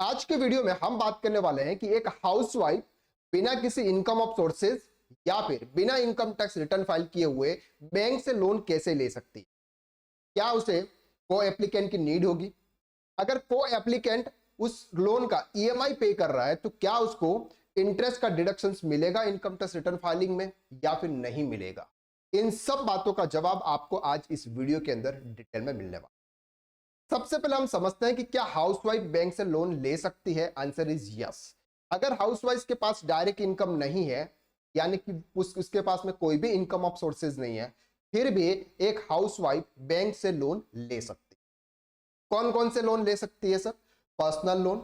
आज के वीडियो में हम बात करने वाले हैं कि एक हाउसवाइफ बिना किसी इनकम ऑफ सोर्सेज या फिर बिना इनकम टैक्स रिटर्न फाइल किए हुए बैंक से लोन कैसे ले सकती है। क्या उसे को एप्लीकेंट की नीड होगी? अगर को एप्लीकेंट उस लोन का ईएमआई पे कर रहा है तो क्या उसको इंटरेस्ट का डिडक्शंस मिलेगा इनकम टैक्स रिटर्न फाइलिंग में या फिर नहीं मिलेगा? इन सब बातों का जवाब आपको आज इस वीडियो के अंदर डिटेल में मिलने वाला। सबसे पहले हम समझते हैं कि क्या हाउसवाइफ बैंक से लोन ले सकती है। Answer is yes. अगर हाउसवाइफ के पास डायरेक्ट इनकम नहीं है, यानी कि उसके पास में कोई भी इनकम ऑफ सोर्सेज नहीं है, फिर भी एक हाउसवाइफ बैंक से लोन ले सकती है। कौन कौन से लोन ले सकती है sir? Personal loan,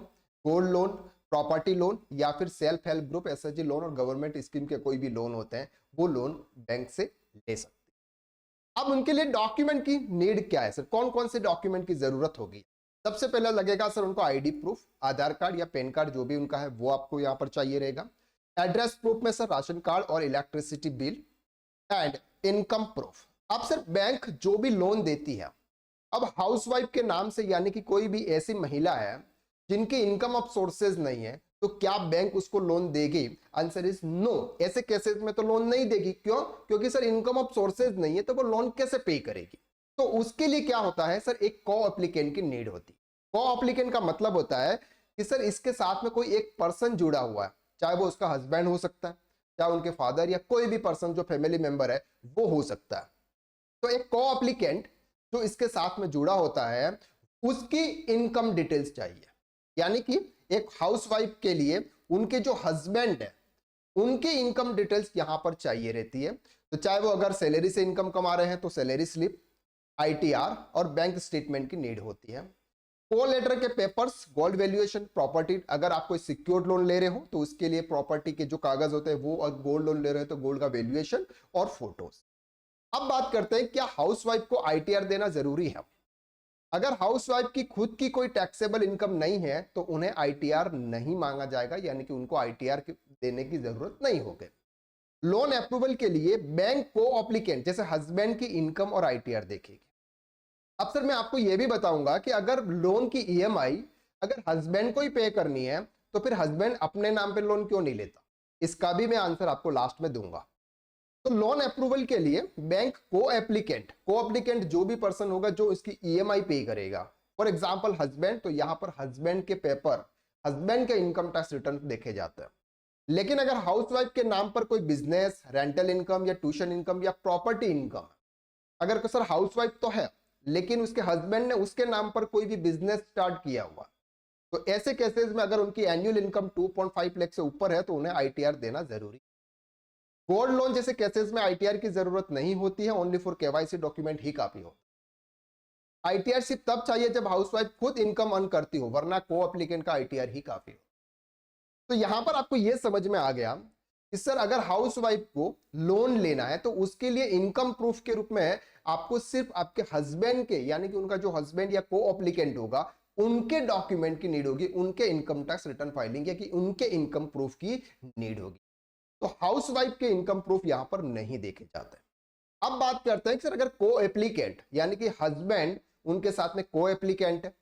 gold loan, property loan या फिर self help group, SHG loan और गवर्नमेंट स्कीम के कोई भी लोन होते हैं, वो लोन बैंक से ले सकते हैं। अब उनके लिए डॉक्यूमेंट की नीड क्या है सर? कौन कौन से डॉक्यूमेंट की जरूरत होगी? सबसे पहले लगेगा सर उनको आईडी प्रूफ, आधार कार्ड या पैन कार्ड जो भी उनका है वो आपको यहां पर चाहिए रहेगा। एड्रेस प्रूफ में सर राशन कार्ड और electricity bill and income proof. अब सर बैंक जो भी लोन देती है, अब हाउसवाइफ के नाम से, यानी कि कोई भी ऐसी महिला है जिनकी इनकम ऑफ सोर्सेज नहीं है, तो क्या बैंक उसको लोन देगी? Answer is no. ऐसे केसेस में तो लोन नहीं देगी। क्यों? क्योंकि सर इनकम ऑफ सोर्सेज नहीं है, तो वो लोन कैसे पे करेगी? तो उसके लिए क्या होता है सर, एक को एप्लीकेंट की नीड होती है। को एप्लीकेंट का मतलब होता है कि सर इसके साथ में कोई एक पर्सन जुड़ा हुआ है, चाहे वो उसका हस्बैंड हो सकता है, चाहे उनके फादर या कोई भी पर्सन जो फैमिली मेंबर है वो हो सकता है। तो एक को एप्लीकेंट जो इसके साथ में जुड़ा होता है, उसकी इनकम डिटेल्स चाहिए। यानी कि एक हाउसवाइफ के लिए उनके जो हस्बैंड है उनकी इनकम डिटेल्स यहां पर चाहिए रहती है। तो चाहे वो अगर सैलरी से इनकम कमा रहे हैं तो सैलरी स्लिप, आईटीआर और बैंक स्टेटमेंट की नीड होती है। को लेटर के पेपर्स, गोल्ड वैल्यूएशन, प्रॉपर्टी, अगर आप कोई सिक्योर्ड लोन ले रहे हो तो उसके लिए प्रॉपर्टी के जो कागज होते हैं वो, और गोल्ड लोन ले रहे हो तो गोल्ड का वैल्यूएशन और फोटोज। अब बात करते हैं क्या हाउसवाइफ को आईटीआर देना जरूरी है? अगर हाउसवाइफ की खुद की कोई टैक्सेबल इनकम नहीं है तो उन्हें आईटीआर नहीं मांगा जाएगा, यानी कि उनको आईटीआर देने की जरूरत नहीं होगी। लोन अप्रूवल के लिए बैंक को एप्लीकेंट जैसे हस्बैंड की इनकम और आईटीआर देखेगी। अब सर मैं आपको यह भी बताऊंगा कि अगर लोन की ईएमआई अगर हस्बैंड को ही पे करनी है तो फिर हस्बैंड अपने नाम पे लोन क्यों नहीं लेता, इसका भी मैं आंसर आपको लास्ट में दूंगा। तो लोन अप्रूवल के लिए बैंक को एप्लीकेंट जो भी पर्सन होगा जो इसकी ईएमआई पे करेगा, फॉर एग्जांपल हस्बैंड, तो यहां पर हस्बैंड के पेपर, हस्बैंड के इनकम टैक्स रिटर्न देखे जाते हैं। लेकिन अगर हाउसवाइफ के नाम पर कोई बिजनेस, रेंटल इनकम या ट्यूशन इनकम या प्रॉपर्टी इनकम, अगर सर हाउसवाइफ तो है लेकिन उसके हस्बैंड ने उसके नाम पर कोई भी बिजनेस स्टार्ट किया हुआ, तो ऐसे केसेस में अगर उनकी एनुअल इनकम 2.5 लाख से ऊपर है तो उन्हें आईटीआर देना जरूरी। गोल्ड लोन जैसे केसेस में आईटीआर की जरूरत नहीं होती है, ओनली फॉर केवाईसी डॉक्यूमेंट ही काफी हो। आईटीआर सिर्फ तब चाहिए जब हाउसवाइफ खुद इनकम अर्न करती हो, वरना को एप्लीकेंट का आईटीआर ही काफी हो। तो यहां पर आपको यह समझ में आ गया कि सर अगर हाउसवाइफ को लोन लेना है तो उसके लिए इनकम प्रूफ के रूप में आपको सिर्फ आपके हस्बैंड के, यानी कि उनका जो हस्बैंड या को एप्लीकेंट होगा उनके डॉक्यूमेंट की नीड होगी, उनके इनकम टैक्स रिटर्न फाइलिंग या कि उनके इनकम प्रूफ की नीड होगी। तो हाउसवाइफ के इनकम प्रूफ यहां पर नहीं देखे जाते। अब बात करते हैं कि सर अगर को एप्लीकेंट यानी कि हस्बैंड उनके साथ में को एप्लीकेंट है,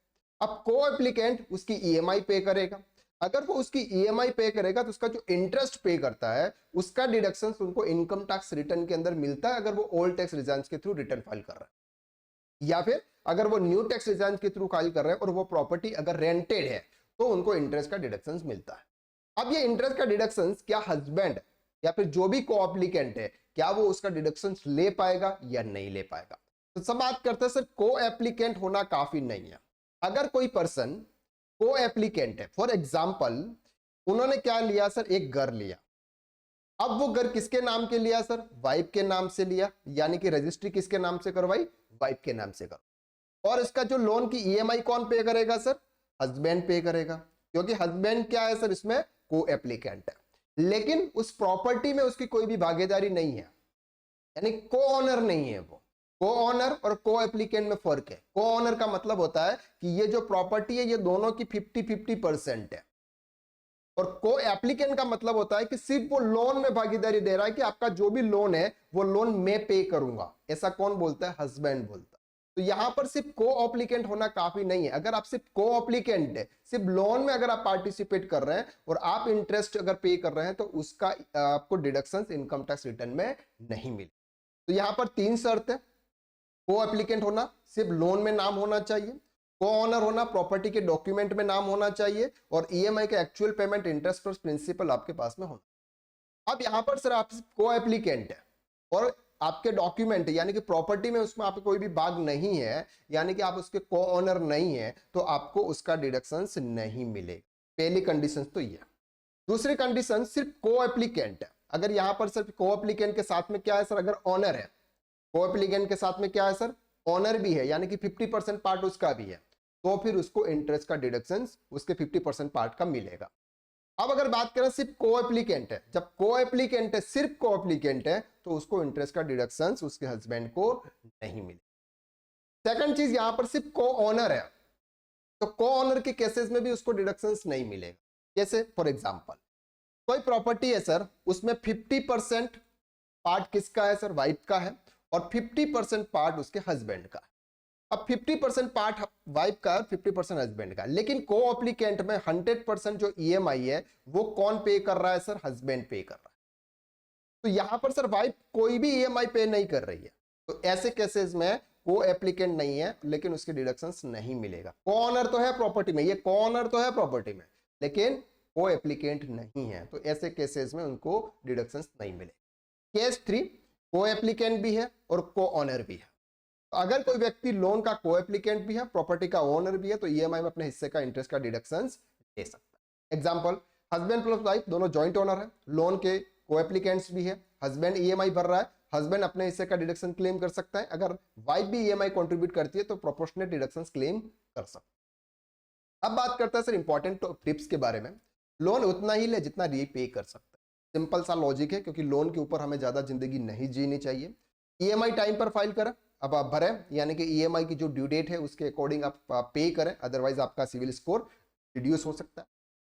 अब को एप्लीकेंट उसकी ईएमआई पे करेगा। अगर वो उसकी ईएमआई पे करेगा तो उसका जो इंटरेस्ट पे करता है उसका डिडक्शन उनको इनकम टैक्स रिटर्न के अंदर मिलता है, अगर वो ओल्ड टैक्स रिटर्न के थ्रू रिटर्न फाइल कर रहा है, या फिर अगर वो न्यू टैक्स रिटर्न के थ्रू फाइल कर रहे हैं और वो प्रॉपर्टी अगर रेंटेड है तो उनको इंटरेस्ट का डिडक्शन मिलता है। अब ये इंटरेस्ट का डिडक्शन क्या हस्बैंड या फिर जो भी को एप्लीकेंट है, क्या वो उसका डिडक्शन ले पाएगा या नहीं ले पाएगा? तो सब बात करते हैं सर को एप्लीकेंट होना काफी नहीं है। अगर कोई पर्सन को एप्लीकेंट है, फॉर एग्जांपल उन्होंने क्या लिया सर, एक घर लिया। अब वो घर किसके नाम के लिया सर? वाइफ के नाम से लिया, यानी कि रजिस्ट्री किसके नाम से करवाई? वाइफ के नाम से कर। और इसका जो लोन की ईएमआई कौन पे करेगा सर? हस्बैंड पे करेगा, क्योंकि हस्बैंड क्या है सर इसमें? को एप्लीकेंट है। लेकिन उस प्रॉपर्टी में उसकी कोई भी भागीदारी नहीं है, यानी को ऑनर नहीं है वो। को ऑनर और को एप्लीकेंट में फर्क है। को ऑनर का मतलब होता है कि ये जो प्रॉपर्टी है ये दोनों की 50-50% है, और को एप्लीकेंट का मतलब होता है कि सिर्फ वो लोन में भागीदारी दे रहा है कि आपका जो भी लोन है वो लोन मैं पे करूंगा। ऐसा कौन बोलता है? हस्बैंड बोलता है। तो यहां पर सिर्फ को एप्लीकेंट होना काफी नहीं है। अगर आप सिर्फ को एप्लीकेंट है, सिर्फ लोन में अगर आप पार्टिसिपेट कर रहे हैं और आप इंटरेस्ट अगर पे कर रहे हैं तो उसका आपको डिडक्शंस इनकम टैक्स रिटर्न में नहीं मिले। तो यहां पर 3 शर्त है। को एप्लीकेंट होना, सिर्फ लोन में नाम होना चाहिए, को ऑनर होना, प्रॉपर्टी के डॉक्यूमेंट में नाम होना चाहिए, और ईएमआई के actual payment interest plus principal आपके पास में होना। अब यहां पर सर आप को एप्लीकेंट है और आपके डॉक्यूमेंट यानी कि प्रॉपर्टी में उसमें आपको कोई भी भाग नहीं है, यानी कि आप उसके को ऑनर नहीं है, तो आपको उसका डिडक्शंस नहीं मिलेगा। पहली कंडीशन तो ये। दूसरी कंडीशन सिर्फ को एप्लीकेंट है। अगर यहां पर सिर्फ को एप्लीकेंट के साथ में क्या है सर, अगर ऑनर है, को एप्लीकेंट के साथ में क्या है सर, ऑनर भी है, यानी कि 50% पार्ट उसका भी है, तो फिर उसको इंटरेस्ट का डिडक्शन उसके 50% पार्ट का मिलेगा। अब अगर बात करें सिर्फ को एप्लीकेंट है, जब को एप्लीकेंट है, सिर्फ को एप्लीकेंट है, तो उसको इंटरेस्ट का डिडक्शन उसके हस्बैंड को नहीं मिले। सेकंड चीज, यहां पर सिर्फ को ऑनर है, तो को ऑनर के केसेस में भी उसको डिडक्शंस नहीं मिलेगा। जैसे फॉर एग्जांपल कोई प्रॉपर्टी है सर, उसमें 50% पार्ट किसका है सर, वाइफ का है, और 50% पार्ट उसके हस्बैंड का है। अब 50% पार्ट वाइफ का है, 50% हस्बैंड का, लेकिन को एप्लीकेंट में 100% जो ईएमआई है वो कौन पे कर रहा है सर, हस्बैंड पे कर रहा है। तो यहां पर सर वाइफ कोई भी ईएमआई पे नहीं कर रही है, तो ऐसे केसेस में को एप्लीकेंट नहीं है लेकिन उसके डिडक्शंस नहीं मिलेगा। को ऑनर तो है प्रॉपर्टी में, ये को ऑनर तो है प्रॉपर्टी में, लेकिन को एप्लीकेंट नहीं है, तो ऐसे केसेस में उनको डिडक्शंस नहीं मिलेगा। केस 3, को एप्लीकेंट भी है और को ऑनर भी है। तो अगर कोई व्यक्ति लोन का को एप्लीकेंट भी है, प्रॉपर्टी का ओनर भी है, तो ईएमआई में अपने हिस्से का इंटरेस्ट का डिडक्शंस ले सकता है। एग्जांपल, हस्बैंड प्लस वाइफ दोनों जॉइंट ओनर है, लोन के को एप्लीकेंट्स भी है, हस्बैंड ईएमआई भर रहा है, हस्बैंड अपने हिस्से का डिडक्शन क्लेम कर सकता है। अगर वाइफ भी ईएमआई कंट्रीब्यूट करती है तो प्रोपोर्शनेट डिडक्शंस क्लेम कर सकता है। अब बात करते हैं सर इंपॉर्टेंट टिप्स के बारे में। लोन उतना ही ले जितना रीपे कर सकता है। सिंपल सा लॉजिक है, क्योंकि लोन के ऊपर हमें ज्यादा जिंदगी नहीं जीनी चाहिए। ईएमआई टाइम पर फाइल करें, अब आप भरें, यानी कि ईएमआई की जो ड्यू डेट है उसके अकॉर्डिंग आप पे करें, अदरवाइज आपका सिविल स्कोर रिड्यूस हो सकता है।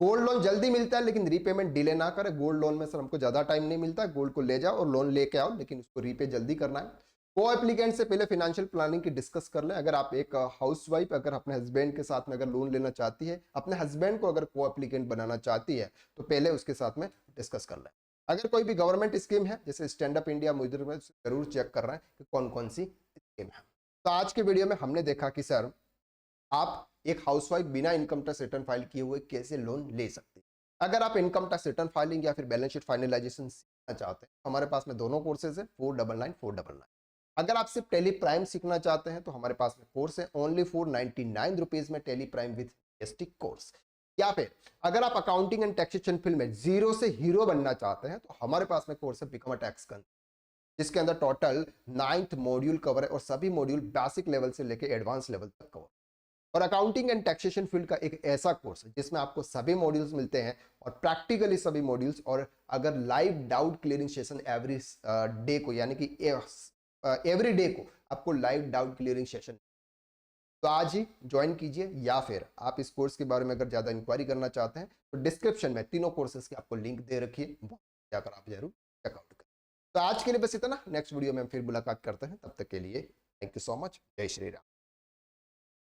गोल्ड लोन जल्दी मिलता है लेकिन रीपेमेंट डिले ना करें। गोल्ड लोन में सर हमको ज्यादा टाइम नहीं मिलता है, गोल्ड को ले जाओ और लोन लेके आओ, लेकिन उसको रीपे जल्दी करना है। को एप्लीकेंट से पहले फाइनेंशियल प्लानिंग की डिस्कस कर लें। अगर आप एक हाउसवाइफ अगर अपने हस्बैंड के साथ में अगर लोन लेना चाहती है, अपने हस्बैंड को अगर को एप्लीकेंट बनाना चाहती है, तो पहले उसके साथ में डिस्कस कर लें। अगर कोई भी गवर्नमेंट स्कीम है जैसे स्टैंड अप इंडिया मुद्रा में, जरूर चेक कर रहे हैं कि कौन कौन सी स्कीम है। तो आज के वीडियो में हमने देखा कि सर आप एक हाउसवाइफ बिना इनकम टैक्स रिटर्न फाइल किए हुए कैसे लोन ले सकते हैं। अगर आप इनकम टैक्स रिटर्न फाइलिंग या फिर बैलेंस शीट फाइनलाइजेशन सीखना चाहते हैं, हमारे पास में दोनों कोर्सेज है, 499 अगर आप सिर्फ टेली प्राइम सीखना चाहते हैं तो हमारे पास में कोर्स है ओनली 499 रुपीज में, Tally Prime with GST course. या फिर अगर आप अकाउंटिंग एंड टैक्सेशन फील्ड में जीरो से हीरो बनना चाहते हैं तो हमारे पास में कोर्स है बिकम अ टैक्स कंसल्टेंट, जिसके अंदर टोटल 9th मॉड्यूल कवर है और सभी मॉड्यूल बेसिक लेवल से लेकर एडवांस लेवल तक कवर। और अकाउंटिंग एंड टैक्सेशन फील्ड का एक ऐसा कोर्स है जिसमें आपको सभी मॉड्यूल्स मिलते हैं और प्रैक्टिकली सभी मॉड्यूल्स, और अगर live doubt clearing session every day को, यानी कि एवरी डे को आपको लाइव डाउट क्लियरिंग सेशन, तो आज ही ज्वाइन कीजिए। या फिर आप इस कोर्स के बारे में अगर ज्यादा इंक्वायरी करना चाहते हैं तो डिस्क्रिप्शन में तीनों कोर्सेज की आपको लिंक दे रखी है, जाकर आप जरूर चेकआउट करें। तो आज के लिए बस इतना, नेक्स्ट वीडियो में हम फिर मुलाकात करते हैं, तब तक के लिए थैंक यू सो मच। जय श्री राम।